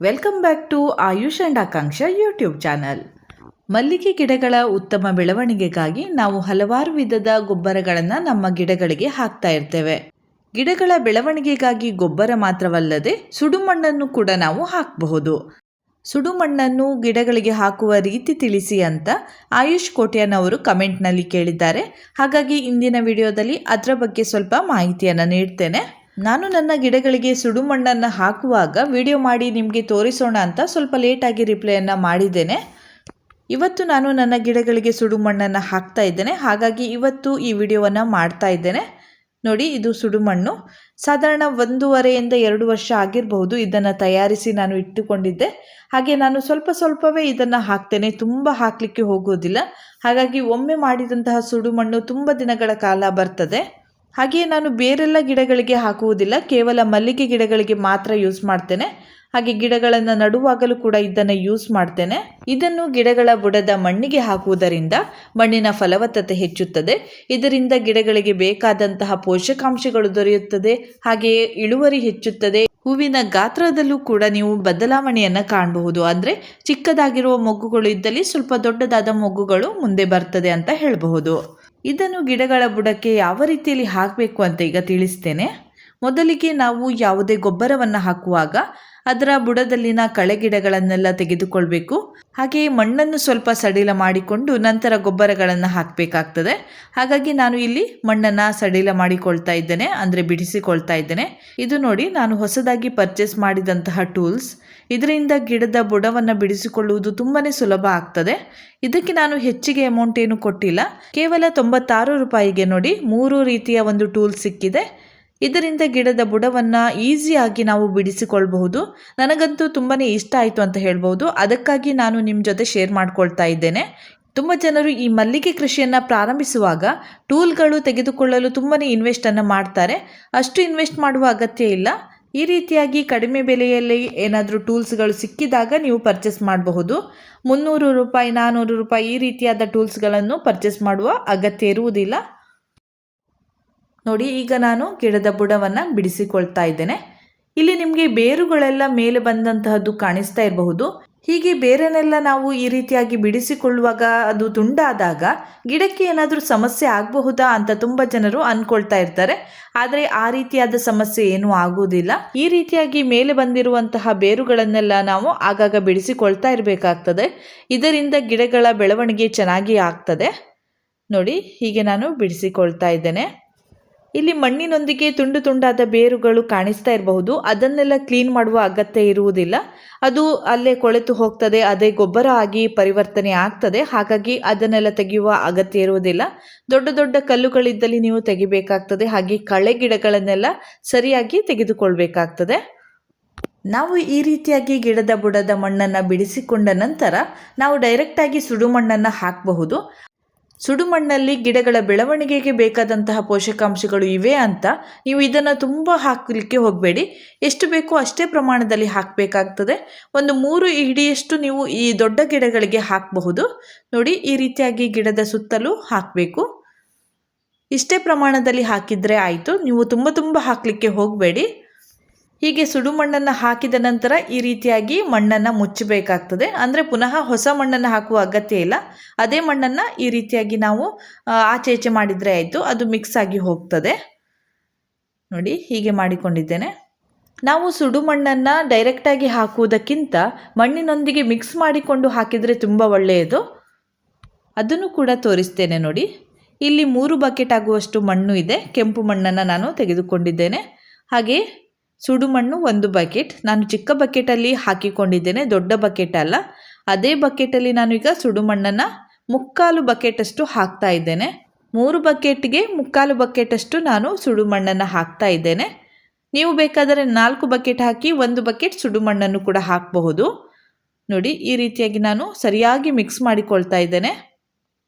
Welcome back to Ayush and Akanksha YouTube channel. ಮಲ್ಲಿಗೆ ಗಿಡಗಳ ಉತ್ತಮ ಬೆಳವಣಿಗೆಗಾಗಿ ನಾವು ಹಲವಾರು ವಿಧದ ಗೊಬ್ಬರಗಳನ್ನು ನಮ್ಮ ಗಿಡಗಳಿಗೆ ಹಾಕ್ತಾ ಇರ್ತೇವೆ. ಗಿಡಗಳ ಬೆಳವಣಿಗೆಗಾಗಿ ಗೊಬ್ಬರ ಮಾತ್ರವಲ್ಲದೆ ಸುಡುಮಣ್ಣನ್ನು ಕೂಡ ನಾವು ಹಾಕಬಹುದು. ಸುಡುಮಣ್ಣನ್ನು ಗಿಡಗಳಿಗೆ ಹಾಕುವ ರೀತಿ ತಿಳಿಸಿ ಅಂತ ಆಯುಷ್ ಕೋಟ್ಯಾನ್ ಅವರು ಕಮೆಂಟ್ನಲ್ಲಿ ಕೇಳಿದ್ದಾರೆ. ಹಾಗಾಗಿ ಇಂದಿನ ವಿಡಿಯೋದಲ್ಲಿ ಅದರ ಬಗ್ಗೆ ಸ್ವಲ್ಪ ಮಾಹಿತಿಯನ್ನು ನೀಡ್ತೇನೆ. ನಾನು ನನ್ನ ಗಿಡಗಳಿಗೆ ಸುಡುಮಣ್ಣನ್ನು ಹಾಕುವಾಗ ವಿಡಿಯೋ ಮಾಡಿ ನಿಮಗೆ ತೋರಿಸೋಣ ಅಂತ ಸ್ವಲ್ಪ ಲೇಟಾಗಿ ರಿಪ್ಲೈಯನ್ನು ಮಾಡಿದ್ದೇನೆ. ಇವತ್ತು ನಾನು ನನ್ನ ಗಿಡಗಳಿಗೆ ಸುಡುಮಣ್ಣನ್ನು ಹಾಕ್ತಾ ಇದ್ದೇನೆ. ಹಾಗಾಗಿ ಇವತ್ತು ಈ ವಿಡಿಯೋವನ್ನು ಮಾಡ್ತಾ ಇದ್ದೇನೆ. ನೋಡಿ, ಇದು ಸುಡುಮಣ್ಣು. ಸಾಧಾರಣ 1.5 ರಿಂದ 2 ವರ್ಷ ಆಗಿರಬಹುದು ಇದನ್ನು ತಯಾರಿಸಿ ನಾನು ಇಟ್ಟುಕೊಂಡಿದ್ದೆ. ಹಾಗೆ ನಾನು ಸ್ವಲ್ಪವೇ ಇದನ್ನು ಹಾಕ್ತೇನೆ, ತುಂಬ ಹಾಕಲಿಕ್ಕೆ ಹೋಗೋದಿಲ್ಲ. ಹಾಗಾಗಿ ಒಮ್ಮೆ ಮಾಡಿದಂತಹ ಸುಡುಮಣ್ಣು ತುಂಬ ದಿನಗಳ ಕಾಲ ಬರ್ತದೆ. ಹಾಗೆಯೇ ನಾನು ಬೇರೆಲ್ಲ ಗಿಡಗಳಿಗೆ ಹಾಕುವುದಿಲ್ಲ, ಕೇವಲ ಮಲ್ಲಿಗೆ ಗಿಡಗಳಿಗೆ ಮಾತ್ರ ಯೂಸ್ ಮಾಡ್ತೇನೆ. ಹಾಗೆ ಗಿಡಗಳನ್ನು ನಡುವಾಗಲೂ ಕೂಡ ಇದನ್ನು ಯೂಸ್ ಮಾಡ್ತೇನೆ. ಇದನ್ನು ಗಿಡಗಳ ಬುಡದ ಮಣ್ಣಿಗೆ ಹಾಕುವುದರಿಂದ ಮಣ್ಣಿನ ಫಲವತ್ತತೆ ಹೆಚ್ಚುತ್ತದೆ. ಇದರಿಂದ ಗಿಡಗಳಿಗೆ ಬೇಕಾದಂತಹ ಪೋಷಕಾಂಶಗಳು ದೊರೆಯುತ್ತದೆ. ಹಾಗೆಯೇ ಇಳುವರಿ ಹೆಚ್ಚುತ್ತದೆ. ಹೂವಿನ ಗಾತ್ರದಲ್ಲೂ ಕೂಡ ನೀವು ಬದಲಾವಣೆಯನ್ನು ಕಾಣಬಹುದು. ಅಂದರೆ ಚಿಕ್ಕದಾಗಿರುವ ಮೊಗ್ಗುಗಳು ಇದ್ದಲ್ಲಿ ಸ್ವಲ್ಪ ದೊಡ್ಡದಾದ ಮೊಗ್ಗುಗಳು ಮುಂದೆ ಬರ್ತದೆ ಅಂತ ಹೇಳಬಹುದು. ಇದನ್ನು ಗಿಡಗಳ ಬುಡಕ್ಕೆ ಯಾವ ರೀತಿಯಲ್ಲಿ ಹಾಕಬೇಕು ಅಂತ ಈಗ ತಿಳಿಸ್ತೇನೆ. ಮೊದಲಿಗೆ ನಾವು ಯಾವುದೇ ಗೊಬ್ಬರವನ್ನು ಹಾಕುವಾಗ ಅದರ ಬುಡದಲ್ಲಿನ ಕಳೆ ಗಿಡಗಳನ್ನೆಲ್ಲ ತೆಗೆದುಕೊಳ್ಬೇಕು. ಹಾಗೆಯೇ ಮಣ್ಣನ್ನು ಸ್ವಲ್ಪ ಸಡಿಲ ಮಾಡಿಕೊಂಡು ನಂತರ ಗೊಬ್ಬರಗಳನ್ನು ಹಾಕಬೇಕಾಗ್ತದೆ. ಹಾಗಾಗಿ ನಾನು ಇಲ್ಲಿ ಮಣ್ಣನ್ನು ಸಡಿಲ ಮಾಡಿಕೊಳ್ತಾ ಇದ್ದೇನೆ, ಅಂದರೆ ಬಿಡಿಸಿಕೊಳ್ತಾ ಇದ್ದೇನೆ. ಇದು ನೋಡಿ, ನಾನು ಹೊಸದಾಗಿ ಪರ್ಚೇಸ್ ಮಾಡಿದಂತಹ ಟೂಲ್ಸ್. ಇದರಿಂದ ಗಿಡದ ಬುಡವನ್ನು ಬಿಡಿಸಿಕೊಳ್ಳುವುದು ತುಂಬಾ ಸುಲಭ ಆಗ್ತದೆ. ಇದಕ್ಕೆ ನಾನು ಹೆಚ್ಚಿಗೆ ಅಮೌಂಟ್ ಏನು ಕೊಟ್ಟಿಲ್ಲ, ಕೇವಲ 96 ರೂಪಾಯಿಗೆ ನೋಡಿ 3 ರೀತಿಯ ಒಂದು ಟೂಲ್ ಸಿಕ್ಕಿದೆ. ಇದರಿಂದ ಗಿಡದ ಬುಡವನ್ನು ಈಸಿಯಾಗಿ ನಾವು ಬಿಡಿಸಿಕೊಳ್ಬಹುದು. ನನಗಂತೂ ತುಂಬಾ ಇಷ್ಟ ಆಯಿತು ಅಂತ ಹೇಳ್ಬೋದು. ಅದಕ್ಕಾಗಿ ನಾನು ನಿಮ್ಮ ಜೊತೆ ಶೇರ್ ಮಾಡ್ಕೊಳ್ತಾ ಇದ್ದೇನೆ. ತುಂಬ ಜನರು ಈ ಮಲ್ಲಿಗೆ ಕೃಷಿಯನ್ನು ಪ್ರಾರಂಭಿಸುವಾಗ ಟೂಲ್ಗಳು ತೆಗೆದುಕೊಳ್ಳಲು ತುಂಬಾ ಇನ್ವೆಸ್ಟನ್ನು ಮಾಡ್ತಾರೆ. ಅಷ್ಟು ಇನ್ವೆಸ್ಟ್ ಮಾಡುವ ಅಗತ್ಯ ಇಲ್ಲ. ಈ ರೀತಿಯಾಗಿ ಕಡಿಮೆ ಬೆಲೆಯಲ್ಲಿ ಏನಾದರೂ ಟೂಲ್ಸ್ಗಳು ಸಿಕ್ಕಿದಾಗ ನೀವು ಪರ್ಚೇಸ್ ಮಾಡಬಹುದು. 300 ರೂಪಾಯಿ 400 ರೂಪಾಯಿ ಈ ರೀತಿಯಾದ ಟೂಲ್ಸ್ಗಳನ್ನು ಪರ್ಚೇಸ್ ಮಾಡುವ ಅಗತ್ಯ ಇರುವುದಿಲ್ಲ. ನೋಡಿ, ಈಗ ನಾನು ಗಿಡದ ಬುಡವನ್ನು ಬಿಡಿಸಿಕೊಳ್ತಾ ಇದ್ದೇನೆ. ಇಲ್ಲಿ ನಿಮಗೆ ಬೇರುಗಳೆಲ್ಲ ಮೇಲೆ ಬಂದಂತಹದ್ದು ಕಾಣಿಸ್ತಾ ಇರಬಹುದು. ಹೀಗೆ ಬೇರೆನೆಲ್ಲ ನಾವು ಈ ರೀತಿಯಾಗಿ ಬಿಡಿಸಿಕೊಳ್ಳುವಾಗ ಅದು ತುಂಡಾದಾಗ ಗಿಡಕ್ಕೆ ಏನಾದರೂ ಸಮಸ್ಯೆ ಆಗಬಹುದಾ ಅಂತ ತುಂಬ ಜನರು ಅಂದ್ಕೊಳ್ತಾ ಇರ್ತಾರೆ. ಆದರೆ ಆ ರೀತಿಯಾದ ಸಮಸ್ಯೆ ಏನೂ ಆಗುವುದಿಲ್ಲ. ಈ ರೀತಿಯಾಗಿ ಮೇಲೆ ಬಂದಿರುವಂತಹ ಬೇರುಗಳನ್ನೆಲ್ಲ ನಾವು ಆಗಾಗ ಬಿಡಿಸಿಕೊಳ್ತಾ ಇರಬೇಕಾಗ್ತದೆ. ಇದರಿಂದ ಗಿಡಗಳ ಬೆಳವಣಿಗೆ ಚೆನ್ನಾಗಿ ಆಗ್ತದೆ. ನೋಡಿ, ಹೀಗೆ ನಾನು ಬಿಡಿಸಿಕೊಳ್ತಾ ಇದ್ದೇನೆ. ಇಲ್ಲಿ ಮಣ್ಣಿನೊಂದಿಗೆ ತುಂಡಾದ ಬೇರುಗಳು ಕಾಣಿಸ್ತಾ ಇರಬಹುದು. ಅದನ್ನೆಲ್ಲ ಕ್ಲೀನ್ ಮಾಡುವ ಅಗತ್ಯ ಇರುವುದಿಲ್ಲ. ಅದು ಅಲ್ಲೇ ಕೊಳೆತು ಹೋಗ್ತದೆ, ಅದೇ ಗೊಬ್ಬರ ಆಗಿ ಪರಿವರ್ತನೆ ಆಗ್ತದೆ. ಹಾಗಾಗಿ ಅದನ್ನೆಲ್ಲ ತೆಗೆಯುವ ಅಗತ್ಯ ಇರುವುದಿಲ್ಲ. ದೊಡ್ಡ ಕಲ್ಲುಗಳಿದ್ದಲ್ಲಿ ನೀವು ತೆಗಿಬೇಕಾಗ್ತದೆ. ಹಾಗೆ ಕಳೆ ಗಿಡಗಳನ್ನೆಲ್ಲ ಸರಿಯಾಗಿ ತೆಗೆದುಕೊಳ್ಬೇಕಾಗ್ತದೆ. ನಾವು ಈ ರೀತಿಯಾಗಿ ಗಿಡದ ಬುಡದ ಮಣ್ಣನ್ನು ಬಿಡಿಸಿಕೊಂಡ ನಂತರ ನಾವು ಡೈರೆಕ್ಟಾಗಿ ಸುಡುಮಣ್ಣನ್ನು ಹಾಕಬಹುದು. ಸುಡುಮಣ್ಣಲ್ಲಿ ಗಿಡಗಳ ಬೆಳವಣಿಗೆಗೆ ಬೇಕಾದಂತಹ ಪೋಷಕಾಂಶಗಳು ಇವೆ ಅಂತ ನೀವು ಇದನ್ನು ತುಂಬ ಹಾಕಲಿಕ್ಕೆ ಹೋಗಬೇಡಿ. ಎಷ್ಟು ಬೇಕೋ ಅಷ್ಟೇ ಪ್ರಮಾಣದಲ್ಲಿ ಹಾಕಬೇಕಾಗ್ತದೆ. ಒಂದು 3 ಹಿಡಿಯಷ್ಟು ನೀವು ಈ ದೊಡ್ಡ ಗಿಡಗಳಿಗೆ ಹಾಕಬಹುದು. ನೋಡಿ, ಈ ರೀತಿಯಾಗಿ ಗಿಡದ ಸುತ್ತಲೂ ಹಾಕಬೇಕು. ಇಷ್ಟೇ ಪ್ರಮಾಣದಲ್ಲಿ ಹಾಕಿದರೆ ಆಯಿತು. ನೀವು ತುಂಬ ಹಾಕಲಿಕ್ಕೆ ಹೋಗಬೇಡಿ. ಹೀಗೆ ಸುಡುಮಣ್ಣನ್ನು ಹಾಕಿದ ನಂತರ ಈ ರೀತಿಯಾಗಿ ಮಣ್ಣನ್ನು ಮುಚ್ಚಬೇಕಾಗ್ತದೆ. ಅಂದರೆ ಪುನಃ ಹೊಸ ಮಣ್ಣನ್ನು ಹಾಕುವ ಅಗತ್ಯ ಇಲ್ಲ. ಅದೇ ಮಣ್ಣನ್ನು ಈ ರೀತಿಯಾಗಿ ನಾವು ಆಚೆ ಈಚೆ ಮಾಡಿದರೆ ಆಯಿತು, ಅದು ಮಿಕ್ಸ್ ಆಗಿ ಹೋಗ್ತದೆ. ನೋಡಿ, ಹೀಗೆ ಮಾಡಿಕೊಂಡಿದ್ದೇನೆ. ನಾವು ಸುಡುಮಣ್ಣನ್ನು ಡೈರೆಕ್ಟಾಗಿ ಹಾಕುವುದಕ್ಕಿಂತ ಮಣ್ಣಿನೊಂದಿಗೆ ಮಿಕ್ಸ್ ಮಾಡಿಕೊಂಡು ಹಾಕಿದರೆ ತುಂಬ ಒಳ್ಳೆಯದು. ಅದನ್ನು ಕೂಡ ತೋರಿಸ್ತೇನೆ. ನೋಡಿ, ಇಲ್ಲಿ 3 ಬಕೆಟ್ ಆಗುವಷ್ಟು ಮಣ್ಣು ಇದೆ. ಕೆಂಪು ಮಣ್ಣನ್ನು ನಾನು ತೆಗೆದುಕೊಂಡಿದ್ದೇನೆ. ಹಾಗೆ ಸುಡುಮಣ್ಣು 1 ಬಕೆಟ್. ನಾನು ಚಿಕ್ಕ ಬಕೆಟಲ್ಲಿ ಹಾಕಿಕೊಂಡಿದ್ದೇನೆ, ದೊಡ್ಡ ಬಕೆಟ್ ಅಲ್ಲ. ಅದೇ ಬಕೆಟಲ್ಲಿ ನಾನು ಈಗ ಸುಡುಮಣ್ಣನ್ನು 3/4 ಬಕೆಟಷ್ಟು ಹಾಕ್ತಾ ಇದ್ದೇನೆ. 3 ಬಕೆಟ್ಗೆ 3/4 ಬಕೆಟಷ್ಟು ನಾನು ಸುಡುಮಣ್ಣನ್ನು ಹಾಕ್ತಾ ಇದ್ದೇನೆ. ನೀವು ಬೇಕಾದರೆ 4 ಬಕೆಟ್ ಹಾಕಿ 1 ಬಕೆಟ್ ಸುಡುಮಣ್ಣನ್ನು ಕೂಡ ಹಾಕಬಹುದು. ನೋಡಿ, ಈ ರೀತಿಯಾಗಿ ನಾನು ಸರಿಯಾಗಿ ಮಿಕ್ಸ್ ಮಾಡಿಕೊಳ್ತಾ ಇದ್ದೇನೆ.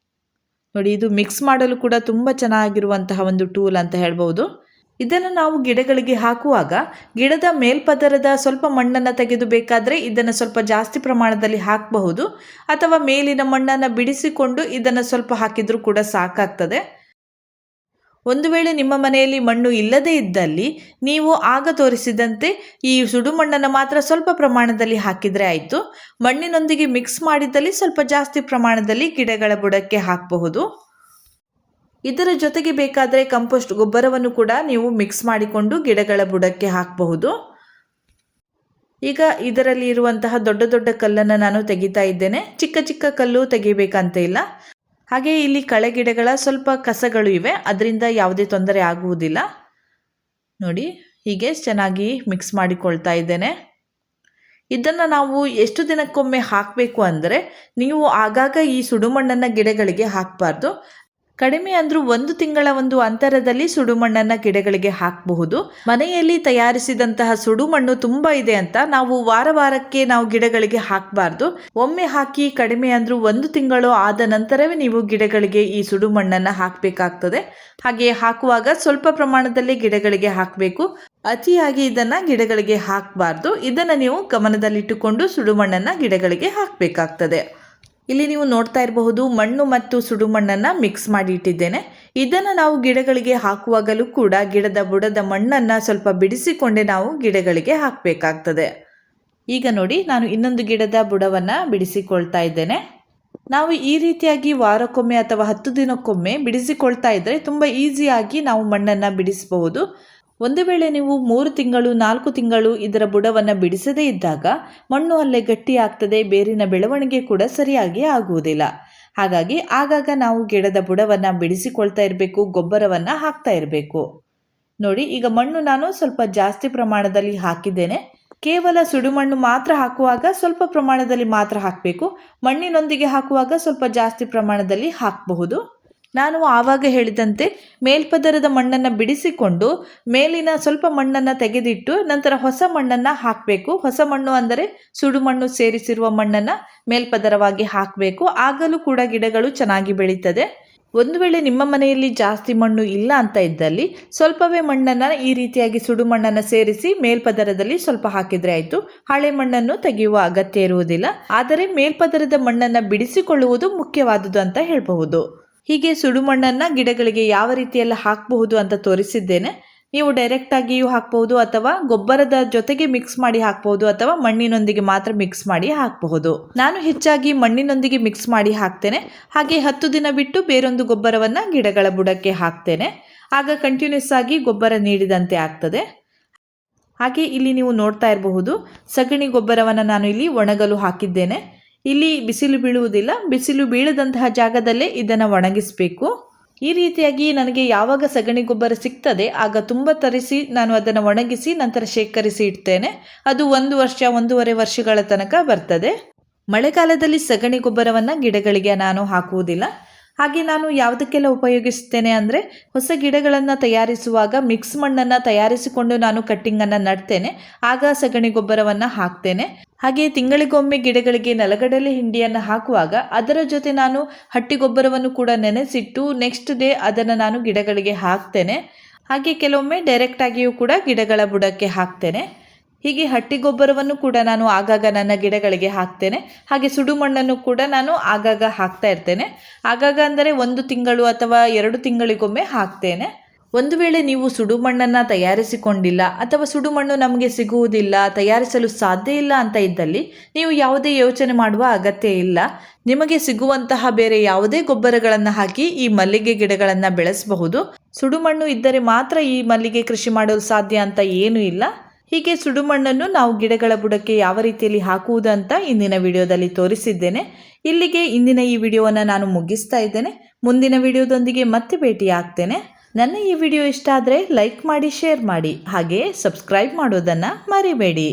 ನೋಡಿ, ಇದು ಮಿಕ್ಸ್ ಮಾಡಲು ಕೂಡ ತುಂಬ ಚೆನ್ನಾಗಿರುವಂತಹ ಒಂದು ಟೂಲ್ ಅಂತ ಹೇಳ್ಬೋದು. ಇದನ್ನು ನಾವು ಗಿಡಗಳಿಗೆ ಹಾಕುವಾಗ ಗಿಡದ ಮೇಲ್ಪದರದ ಸ್ವಲ್ಪ ಮಣ್ಣನ್ನು ತೆಗೆದು ಬೇಕಾದರೆ ಇದನ್ನು ಸ್ವಲ್ಪ ಜಾಸ್ತಿ ಪ್ರಮಾಣದಲ್ಲಿ ಹಾಕಬಹುದು. ಅಥವಾ ಮೇಲಿನ ಮಣ್ಣನ್ನು ಬಿಡಿಸಿಕೊಂಡು ಇದನ್ನು ಸ್ವಲ್ಪ ಹಾಕಿದರೂ ಕೂಡ ಸಾಕಾಗ್ತದೆ. ಒಂದು ವೇಳೆ ನಿಮ್ಮ ಮನೆಯಲ್ಲಿ ಮಣ್ಣು ಇಲ್ಲದೇ ಇದ್ದಲ್ಲಿ ನೀವು ಆಗ ತೋರಿಸಿದಂತೆ ಈ ಸುಡುಮಣ್ಣನ್ನು ಮಾತ್ರ ಸ್ವಲ್ಪ ಪ್ರಮಾಣದಲ್ಲಿ ಹಾಕಿದರೆ ಆಯಿತು. ಮಣ್ಣಿನೊಂದಿಗೆ ಮಿಕ್ಸ್ ಮಾಡಿದಲ್ಲಿ ಸ್ವಲ್ಪ ಜಾಸ್ತಿ ಪ್ರಮಾಣದಲ್ಲಿ ಗಿಡಗಳ ಬುಡಕ್ಕೆ ಹಾಕಬಹುದು. ಇದರ ಜೊತೆಗೆ ಬೇಕಾದರೆ ಕಂಪೋಸ್ಟ್ ಗೊಬ್ಬರವನ್ನು ಕೂಡ ನೀವು ಮಿಕ್ಸ್ ಮಾಡಿಕೊಂಡು ಗಿಡಗಳ ಬುಡಕ್ಕೆ ಹಾಕಬಹುದು. ಈಗ ಇದರಲ್ಲಿ ಇರುವಂತಹ ದೊಡ್ಡ ದೊಡ್ಡ ಕಲ್ಲನ್ನು ನಾನು ತೆಗಿತಾ ಇದ್ದೇನೆ. ಚಿಕ್ಕ ಚಿಕ್ಕ ಕಲ್ಲು ತೆಗಿಬೇಕಂತ ಇಲ್ಲ. ಹಾಗೆ ಇಲ್ಲಿ ಕಳೆ ಗಿಡಗಳ ಸ್ವಲ್ಪ ಕಸಗಳು ಇವೆ, ಅದರಿಂದ ಯಾವುದೇ ತೊಂದರೆ ಆಗುವುದಿಲ್ಲ. ನೋಡಿ, ಹೀಗೆ ಚೆನ್ನಾಗಿ ಮಿಕ್ಸ್ ಮಾಡಿಕೊಳ್ತಾ ಇದ್ದೇನೆ. ಇದನ್ನು ನಾವು ಎಷ್ಟು ದಿನಕ್ಕೊಮ್ಮೆ ಹಾಕಬೇಕು ಅಂದರೆ, ನೀವು ಆಗಾಗ ಈ ಸುಡುಮಣ್ಣನ್ನು ಗಿಡಗಳಿಗೆ ಹಾಕಬಾರ್ದು. ಕಡಿಮೆ ಅಂದರೂ 1 ತಿಂಗಳ ಒಂದು ಅಂತರದಲ್ಲಿ ಸುಡುಮಣ್ಣನ್ನು ಗಿಡಗಳಿಗೆ ಹಾಕಬಹುದು. ಮನೆಯಲ್ಲಿ ತಯಾರಿಸಿದಂತಹ ಸುಡುಮಣ್ಣು ತುಂಬ ಇದೆ ಅಂತ ನಾವು ವಾರಕ್ಕೆ ನಾವು ಗಿಡಗಳಿಗೆ ಹಾಕಬಾರ್ದು. ಒಮ್ಮೆ ಹಾಕಿ ಕಡಿಮೆ ಅಂದರೂ 1 ತಿಂಗಳು ಆದ ನಂತರವೇ ನೀವು ಗಿಡಗಳಿಗೆ ಈ ಸುಡುಮಣ್ಣನ್ನು ಹಾಕಬೇಕಾಗ್ತದೆ. ಹಾಗೆ ಹಾಕುವಾಗ ಸ್ವಲ್ಪ ಪ್ರಮಾಣದಲ್ಲಿ ಗಿಡಗಳಿಗೆ ಹಾಕಬೇಕು. ಅತಿಯಾಗಿ ಇದನ್ನು ಗಿಡಗಳಿಗೆ ಹಾಕಬಾರ್ದು. ಇದನ್ನು ನೀವು ಗಮನದಲ್ಲಿಟ್ಟುಕೊಂಡು ಸುಡುಮಣ್ಣನ್ನು ಗಿಡಗಳಿಗೆ ಹಾಕಬೇಕಾಗ್ತದೆ. ಇಲ್ಲಿ ನೀವು ನೋಡ್ತಾ ಇರಬಹುದು, ಮಣ್ಣು ಮತ್ತು ಸುಡುಮಣ್ಣನ್ನು ಮಿಕ್ಸ್ ಮಾಡಿ ಇಟ್ಟಿದ್ದೇನೆ. ಇದನ್ನು ನಾವು ಗಿಡಗಳಿಗೆ ಹಾಕುವಾಗಲೂ ಕೂಡ ಗಿಡದ ಬುಡದ ಮಣ್ಣನ್ನು ಸ್ವಲ್ಪ ಬಿಡಿಸಿಕೊಂಡೇ ನಾವು ಗಿಡಗಳಿಗೆ ಹಾಕಬೇಕಾಗ್ತದೆ. ಈಗ ನೋಡಿ, ನಾನು ಇನ್ನೊಂದು ಗಿಡದ ಬುಡವನ್ನು ಬಿಡಿಸಿಕೊಳ್ತಾ ಇದ್ದೇನೆ. ನಾವು ಈ ರೀತಿಯಾಗಿ ವಾರಕ್ಕೊಮ್ಮೆ ಅಥವಾ 10 ದಿನಕ್ಕೊಮ್ಮೆ ಬಿಡಿಸಿಕೊಳ್ತಾ ಇದ್ದರೆ ತುಂಬ ಈಸಿಯಾಗಿ ನಾವು ಮಣ್ಣನ್ನು ಬಿಡಿಸಬಹುದು. ಒಂದು ವೇಳೆ ನೀವು 3 ತಿಂಗಳು 4 ತಿಂಗಳು ಇದರ ಬುಡವನ್ನು ಬಿಡಿಸದೇ ಇದ್ದಾಗ ಮಣ್ಣು ಅಲ್ಲೇ ಗಟ್ಟಿ ಆಗ್ತದೆ, ಬೇರಿನ ಬೆಳವಣಿಗೆ ಕೂಡ ಸರಿಯಾಗಿ ಆಗುವುದಿಲ್ಲ. ಹಾಗಾಗಿ ಆಗಾಗ ನಾವು ಗಿಡದ ಬುಡವನ್ನು ಬಿಡಿಸಿಕೊಳ್ತಾ ಇರಬೇಕು, ಗೊಬ್ಬರವನ್ನು ಹಾಕ್ತಾ ಇರಬೇಕು. ನೋಡಿ, ಈಗ ಮಣ್ಣು ನಾನು ಸ್ವಲ್ಪ ಜಾಸ್ತಿ ಪ್ರಮಾಣದಲ್ಲಿ ಹಾಕಿದ್ದೇನೆ. ಕೇವಲ ಸುಡುಮಣ್ಣು ಮಾತ್ರ ಹಾಕುವಾಗ ಸ್ವಲ್ಪ ಪ್ರಮಾಣದಲ್ಲಿ ಮಾತ್ರ ಹಾಕಬೇಕು. ಮಣ್ಣಿನೊಂದಿಗೆ ಹಾಕುವಾಗ ಸ್ವಲ್ಪ ಜಾಸ್ತಿ ಪ್ರಮಾಣದಲ್ಲಿ ಹಾಕಬಹುದು. ನಾನು ಆವಾಗ ಹೇಳಿದಂತೆ ಮೇಲ್ಪದರದ ಮಣ್ಣನ್ನು ಬಿಡಿಸಿಕೊಂಡು ಮೇಲಿನ ಸ್ವಲ್ಪ ಮಣ್ಣನ್ನು ತೆಗೆದಿಟ್ಟು ನಂತರ ಹೊಸ ಮಣ್ಣನ್ನು ಹಾಕಬೇಕು. ಹೊಸ ಮಣ್ಣು ಅಂದರೆ ಸುಡುಮಣ್ಣು ಸೇರಿಸಿರುವ ಮಣ್ಣನ್ನು ಮೇಲ್ಪದರವಾಗಿ ಹಾಕಬೇಕು. ಆಗಲೂ ಕೂಡ ಗಿಡಗಳು ಚೆನ್ನಾಗಿ ಬೆಳೀತದೆ. ಒಂದು ವೇಳೆ ನಿಮ್ಮ ಮನೆಯಲ್ಲಿ ಜಾಸ್ತಿ ಮಣ್ಣು ಇಲ್ಲ ಅಂತ ಇದ್ದಲ್ಲಿ ಸ್ವಲ್ಪವೇ ಮಣ್ಣನ್ನು ಈ ರೀತಿಯಾಗಿ ಸುಡುಮಣ್ಣನ್ನು ಸೇರಿಸಿ ಮೇಲ್ಪದರದಲ್ಲಿ ಸ್ವಲ್ಪ ಹಾಕಿದರೆ ಆಯಿತು. ಹಳೆ ಮಣ್ಣನ್ನು ತೆಗೆಯುವ ಅಗತ್ಯ ಇರುವುದಿಲ್ಲ. ಆದರೆ ಮೇಲ್ಪದರದ ಮಣ್ಣನ್ನು ಬಿಡಿಸಿಕೊಳ್ಳುವುದು ಮುಖ್ಯವಾದುದು ಅಂತ ಹೇಳಬಹುದು. ಹೀಗೆ ಸುಡುಮಣ್ಣನ್ನು ಗಿಡಗಳಿಗೆ ಯಾವ ರೀತಿಯೆಲ್ಲ ಹಾಕಬಹುದು ಅಂತ ತೋರಿಸಿದ್ದೇನೆ. ನೀವು ಡೈರೆಕ್ಟಾಗಿಯೂ ಹಾಕಬಹುದು, ಅಥವಾ ಗೊಬ್ಬರದ ಜೊತೆಗೆ ಮಿಕ್ಸ್ ಮಾಡಿ ಹಾಕಬಹುದು, ಅಥವಾ ಮಣ್ಣಿನೊಂದಿಗೆ ಮಾತ್ರ ಮಿಕ್ಸ್ ಮಾಡಿ ಹಾಕಬಹುದು. ನಾನು ಹೆಚ್ಚಾಗಿ ಮಣ್ಣಿನೊಂದಿಗೆ ಮಿಕ್ಸ್ ಮಾಡಿ ಹಾಕ್ತೇನೆ. ಹಾಗೆ 10 ದಿನ ಬಿಟ್ಟು ಬೇರೊಂದು ಗೊಬ್ಬರವನ್ನು ಗಿಡಗಳ ಬುಡಕ್ಕೆ ಹಾಕ್ತೇನೆ. ಆಗ ಕಂಟಿನ್ಯೂಸ್ ಆಗಿ ಗೊಬ್ಬರ ನೀಡಿದಂತೆ ಆಗ್ತದೆ. ಹಾಗೆ ಇಲ್ಲಿ ನೀವು ನೋಡ್ತಾ ಇರಬಹುದು, ಸಗಣಿ ಗೊಬ್ಬರವನ್ನು ನಾನು ಇಲ್ಲಿ ಒಣಗಲು ಹಾಕಿದ್ದೇನೆ. ಇಲ್ಲಿ ಬಿಸಿಲು ಬೀಳುವುದಿಲ್ಲ, ಬಿಸಿಲು ಬೀಳದಂತಹ ಜಾಗದಲ್ಲೇ ಇದನ್ನು ಒಣಗಿಸಬೇಕು. ಈ ರೀತಿಯಾಗಿ ನನಗೆ ಯಾವಾಗ ಸಗಣಿ ಗೊಬ್ಬರ ಸಿಗ್ತದೆ ಆಗ ತುಂಬ ತರಿಸಿ ನಾನು ಅದನ್ನು ಒಣಗಿಸಿ ನಂತರ ಶೇಖರಿಸಿ ಇಡ್ತೇನೆ. ಅದು 1 ವರ್ಷ 1.5 ವರ್ಷಗಳ ತನಕ ಬರ್ತದೆ. ಮಳೆಗಾಲದಲ್ಲಿ ಸಗಣಿ ಗೊಬ್ಬರವನ್ನು ಗಿಡಗಳಿಗೆ ನಾನು ಹಾಕುವುದಿಲ್ಲ. ಹಾಗೆ ನಾನು ಯಾವುದಕ್ಕೆಲ್ಲ ಉಪಯೋಗಿಸ್ತೇನೆ ಅಂದರೆ, ಹೊಸ ಗಿಡಗಳನ್ನು ತಯಾರಿಸುವಾಗ ಮಿಕ್ಸ್ ಮಣ್ಣನ್ನು ತಯಾರಿಸಿಕೊಂಡು ನಾನು ಕಟ್ಟಿಂಗನ್ನು ನಡ್ತೇನೆ. ಆಗ ಸಗಣಿ ಗೊಬ್ಬರವನ್ನು ಹಾಕ್ತೇನೆ. ಹಾಗೆ ತಿಂಗಳಿಗೊಮ್ಮೆ ಗಿಡಗಳಿಗೆ ನೆಲಗಡಲೆ ಹಿಂಡಿಯನ್ನು ಹಾಕುವಾಗ ಅದರ ಜೊತೆ ನಾನು ಹಟ್ಟಿ ಗೊಬ್ಬರವನ್ನು ಕೂಡ ನೆನೆಸಿಟ್ಟು ನೆಕ್ಸ್ಟ್ ಡೇ ಅದನ್ನು ನಾನು ಗಿಡಗಳಿಗೆ ಹಾಕ್ತೇನೆ. ಹಾಗೆ ಕೆಲವೊಮ್ಮೆ ಡೈರೆಕ್ಟಾಗಿಯೂ ಕೂಡ ಗಿಡಗಳ ಬುಡಕ್ಕೆ ಹಾಕ್ತೇನೆ. ಹೀಗೆ ಹಟ್ಟಿ ಗೊಬ್ಬರವನ್ನು ಕೂಡ ನಾನು ಆಗಾಗ ನನ್ನ ಗಿಡಗಳಿಗೆ ಹಾಕ್ತೇನೆ. ಹಾಗೆ ಸುಡುಮಣ್ಣನ್ನು ಕೂಡ ನಾನು ಆಗಾಗ ಹಾಕ್ತಾ ಇರ್ತೇನೆ. ಆಗಾಗ ಅಂದರೆ 1 ತಿಂಗಳು ಅಥವಾ 2 ತಿಂಗಳಿಗೊಮ್ಮೆ ಹಾಕ್ತೇನೆ. ಒಂದು ವೇಳೆ ನೀವು ಸುಡುಮಣ್ಣನ್ನು ತಯಾರಿಸಿಕೊಂಡಿಲ್ಲ ಅಥವಾ ಸುಡುಮಣ್ಣು ನಮಗೆ ಸಿಗುವುದಿಲ್ಲ, ತಯಾರಿಸಲು ಸಾಧ್ಯ ಇಲ್ಲ ಅಂತ ಇದ್ದಲ್ಲಿ ನೀವು ಯಾವುದೇ ಯೋಚನೆ ಮಾಡುವ ಅಗತ್ಯ ಇಲ್ಲ. ನಿಮಗೆ ಸಿಗುವಂತಹ ಬೇರೆ ಯಾವುದೇ ಗೊಬ್ಬರಗಳನ್ನು ಹಾಕಿ ಈ ಮಲ್ಲಿಗೆ ಗಿಡಗಳನ್ನು ಬೆಳೆಸಬಹುದು. ಸುಡುಮಣ್ಣು ಇದ್ದರೆ ಮಾತ್ರ ಈ ಮಲ್ಲಿಗೆ ಕೃಷಿ ಮಾಡಲು ಸಾಧ್ಯ ಅಂತ ಏನೂ ಇಲ್ಲ. ಹೀಗೆ ಸುಡುಮಣ್ಣನ್ನು ನಾವು ಗಿಡಗಳ ಬುಡಕ್ಕೆ ಯಾವ ರೀತಿಯಲ್ಲಿ ಹಾಕುವುದು ಅಂತ ಇಂದಿನ ವಿಡಿಯೋದಲ್ಲಿ ತೋರಿಸಿದ್ದೇನೆ. ಇಲ್ಲಿಗೆ ಇಂದಿನ ಈ ವಿಡಿಯೋವನ್ನು ನಾನು ಮುಗಿಸ್ತಾ ಇದ್ದೇನೆ. ಮುಂದಿನ ವಿಡಿಯೋದೊಂದಿಗೆ ಮತ್ತೆ ಭೇಟಿಯಾಗ್ತೇನೆ. ನನ್ನ ಈ ವಿಡಿಯೋ ಇಷ್ಟ ಆದರೆ ಲೈಕ್ ಮಾಡಿ, ಶೇರ್ ಮಾಡಿ, ಹಾಗೆ ಸಬ್ಸ್ಕ್ರೈಬ್ ಮಾಡೋದನ್ನು ಮರಿಬೇಡಿ.